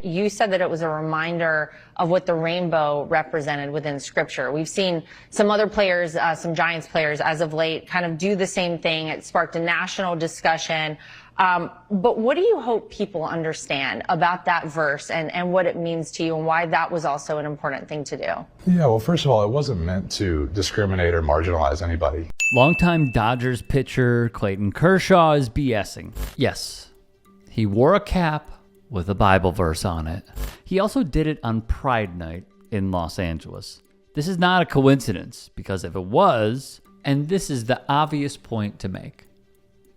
You said that it was a reminder of what the rainbow represented within Scripture. We've seen some other players, some Giants players as of late, kind of do the same thing. It sparked a national discussion. But what do you hope people understand about that verse and what it means to you and why that was also an important thing to do? Yeah, well, first of all, it wasn't meant to discriminate or marginalize anybody. Longtime Dodgers pitcher Clayton Kershaw is BSing. Yes, he wore a cap with a Bible verse on it. He also did it on Pride Night in Los Angeles. This is not a coincidence, because if it was, and this is the obvious point to make.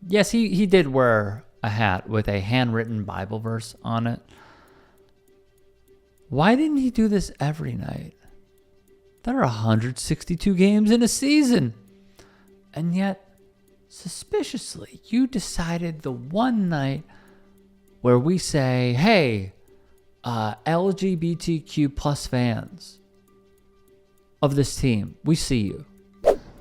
Yes, he did wear a hat with a handwritten Bible verse on it. Why didn't he do this every night? There are 162 games in a season. And yet, suspiciously, you decided the one night where we say, hey, LGBTQ plus fans of this team, we see you.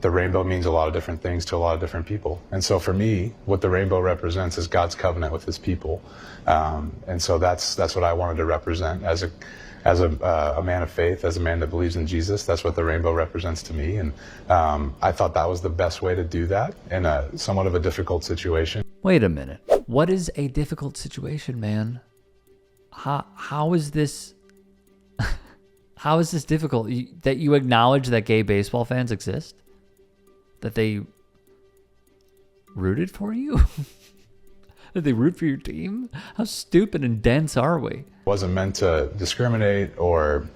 The rainbow means a lot of different things to a lot of different people. And so for me, what the rainbow represents is God's covenant with his people. And so that's what I wanted to represent as a man of faith, as a man that believes in Jesus. That's what the rainbow represents to me. And I thought that was the best way to do that in a somewhat of a difficult situation. Wait a minute. What is a difficult situation, man? How is this how is this difficult? That you acknowledge that gay baseball fans exist? That they rooted for you? That they root for your team? How stupid and dense are we? It wasn't meant to discriminate or,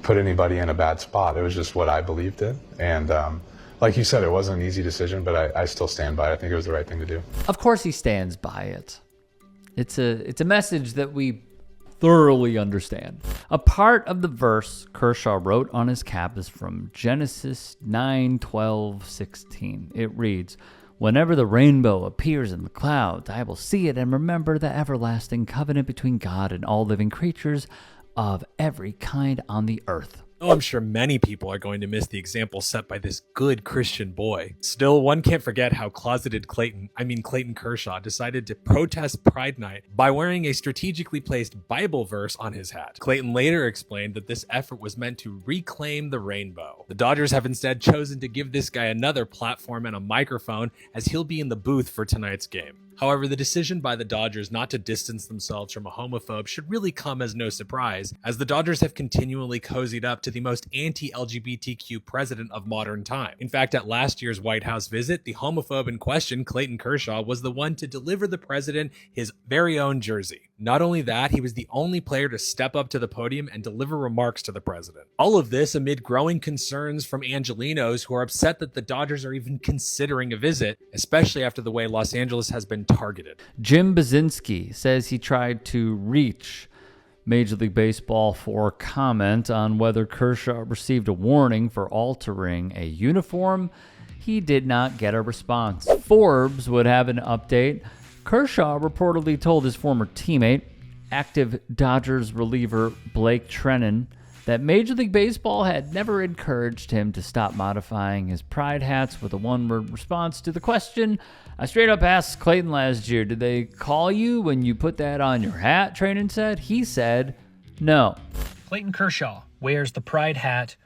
put anybody in a bad spot. It was just what I believed in. And like you said, it wasn't an easy decision, but I still stand by it. I think it was the right thing to do. Of course he stands by it. It's a message that we thoroughly understand. A part of the verse Kershaw wrote on his cap is from Genesis 9:12-16. It reads, "Whenever the rainbow appears in the clouds, I will see it and remember the everlasting covenant between God and all living creatures of every kind on the earth." Oh, I'm sure many people are going to miss the example set by this good Christian boy. Still, one can't forget how closeted Clayton Kershaw decided to protest Pride Night by wearing a strategically placed Bible verse on his hat. Clayton later explained that this effort was meant to reclaim the rainbow. The Dodgers have instead chosen to give this guy another platform and a microphone, as he'll be in the booth for tonight's game. However, the decision by the Dodgers not to distance themselves from a homophobe should really come as no surprise, as the Dodgers have continually cozied up to the most anti-LGBTQ president of modern time. In fact, at last year's White House visit, the homophobe in question, Clayton Kershaw, was the one to deliver the president his very own jersey. Not only that, he was the only player to step up to the podium and deliver remarks to the president. All of this amid growing concerns from Angelinos who are upset that the Dodgers are even considering a visit, especially after the way Los Angeles has been targeted. Jim Basinski says he tried to reach Major League Baseball for comment on whether Kershaw received a warning for altering a uniform. He did not get a response. Forbes would have an update. Kershaw reportedly told his former teammate, active Dodgers reliever Blake Treinen, that Major League Baseball had never encouraged him to stop modifying his pride hats, with a one-word response to the question. I straight up asked Clayton last year, did they call you when you put that on your hat, Treinen said. He said, no. Clayton Kershaw wears the pride hat,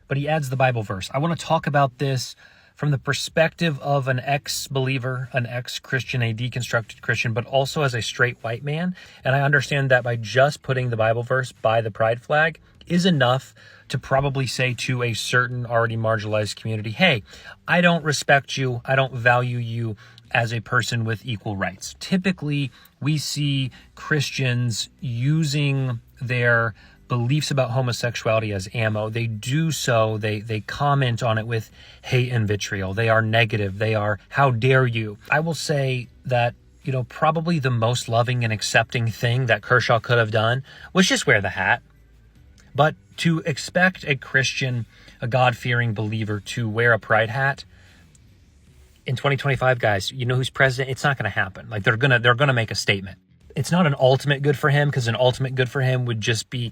but he adds the Bible verse. I want to talk about this from the perspective of an ex-believer, an ex-Christian, a deconstructed Christian, but also as a straight white man. And I understand that by just putting the Bible verse by the pride flag is enough to probably say to a certain already marginalized community, hey, I don't respect you, I don't value you as a person with equal rights. Typically, we see Christians using their beliefs about homosexuality as ammo. They do so, they comment on it with hate and vitriol. They are negative. They are, how dare you? I will say that, probably the most loving and accepting thing that Kershaw could have done was just wear the hat. But to expect a Christian, a God-fearing believer to wear a pride hat in 2025, guys, you know who's president? It's not going to happen. Like they're gonna make a statement. It's not an ultimate good for him, because an ultimate good for him would just be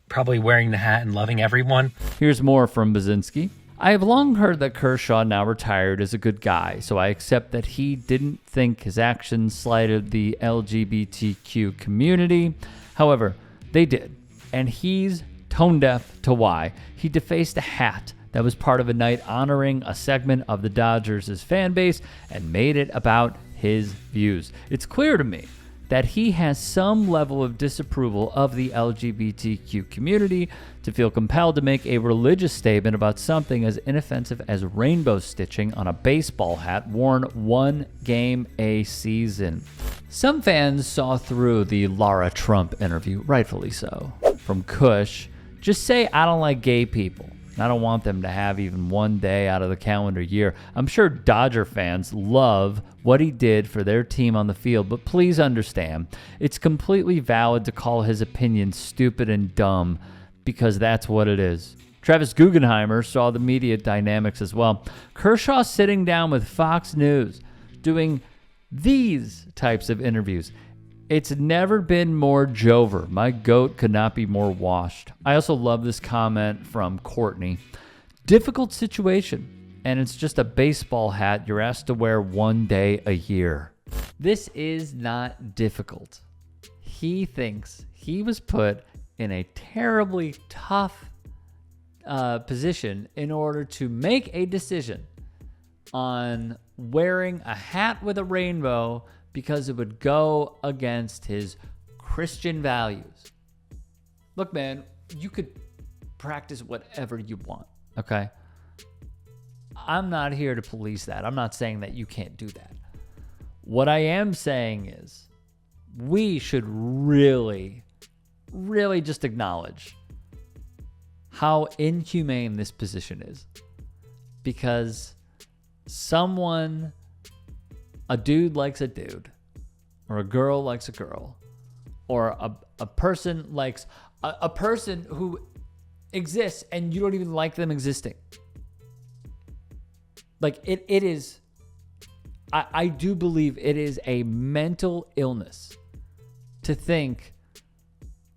probably wearing the hat and loving everyone. Here's more from Basinski. I have long heard that Kershaw, now retired, is a good guy, so I accept that he didn't think his actions slighted the LGBTQ community. However, they did, and he's tone deaf to why. He defaced a hat that was part of a night honoring a segment of the Dodgers' fan base and made it about his views. It's clear to me that he has some level of disapproval of the LGBTQ community to feel compelled to make a religious statement about something as inoffensive as rainbow stitching on a baseball hat worn one game a season. Some fans saw through the Lara Trump interview, rightfully so. From Kush, just say I don't like gay people. I don't want them to have even one day out of the calendar year. I'm sure Dodger fans love what he did for their team on the field, but please understand, it's completely valid to call his opinion stupid and dumb because that's what it is. Travis Guggenheimer saw the media dynamics as well. Kershaw sitting down with Fox News, doing these types of interviews. It's never been more Jover. My goat could not be more washed. I also love this comment from Courtney. Difficult situation, and it's just a baseball hat you're asked to wear one day a year. This is not difficult. He thinks he was put in a terribly tough position in order to make a decision on wearing a hat with a rainbow because it would go against his Christian values. Look, man, you could practice whatever you want, okay? I'm not here to police that. I'm not saying that you can't do that. What I am saying is we should really just acknowledge how inhumane this position is. Because a dude likes a dude, or a girl likes a girl, or a person likes a person who exists and you don't even like them existing. Like it is, I do believe it is a mental illness to think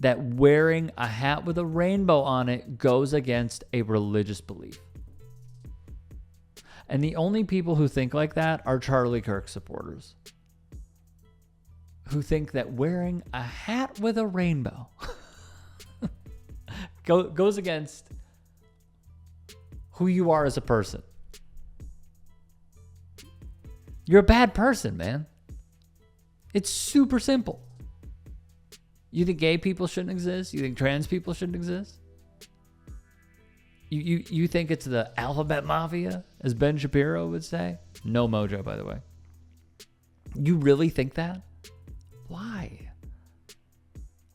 that wearing a hat with a rainbow on it goes against a religious belief. And the only people who think like that are Charlie Kirk supporters, who think that wearing a hat with a rainbow goes against who you are as a person. You're a bad person, man. It's super simple. You think gay people shouldn't exist? You think trans people shouldn't exist? You think it's the alphabet mafia, as Ben Shapiro would say? No mojo, by the way. You really think that? Why?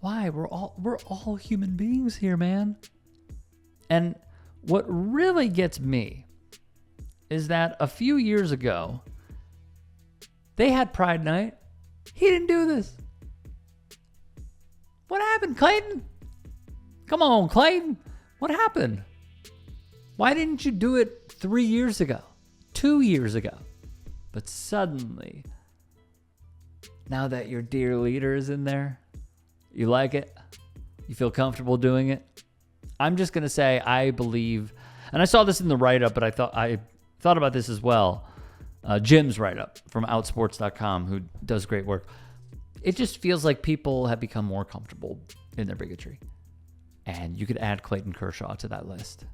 Why? We're all human beings here, man. And what really gets me is that a few years ago, they had Pride Night. He didn't do this. What happened, Clayton? Come on, Clayton. What happened? Why didn't you do it 3 years ago? 2 years ago? But suddenly, now that your dear leader is in there, you like it? You feel comfortable doing it? I'm just going to say I believe, and I saw this in the write-up, but I thought about this as well. Jim's write-up from Outsports.com, who does great work. It just feels like people have become more comfortable in their bigotry. And you could add Clayton Kershaw to that list.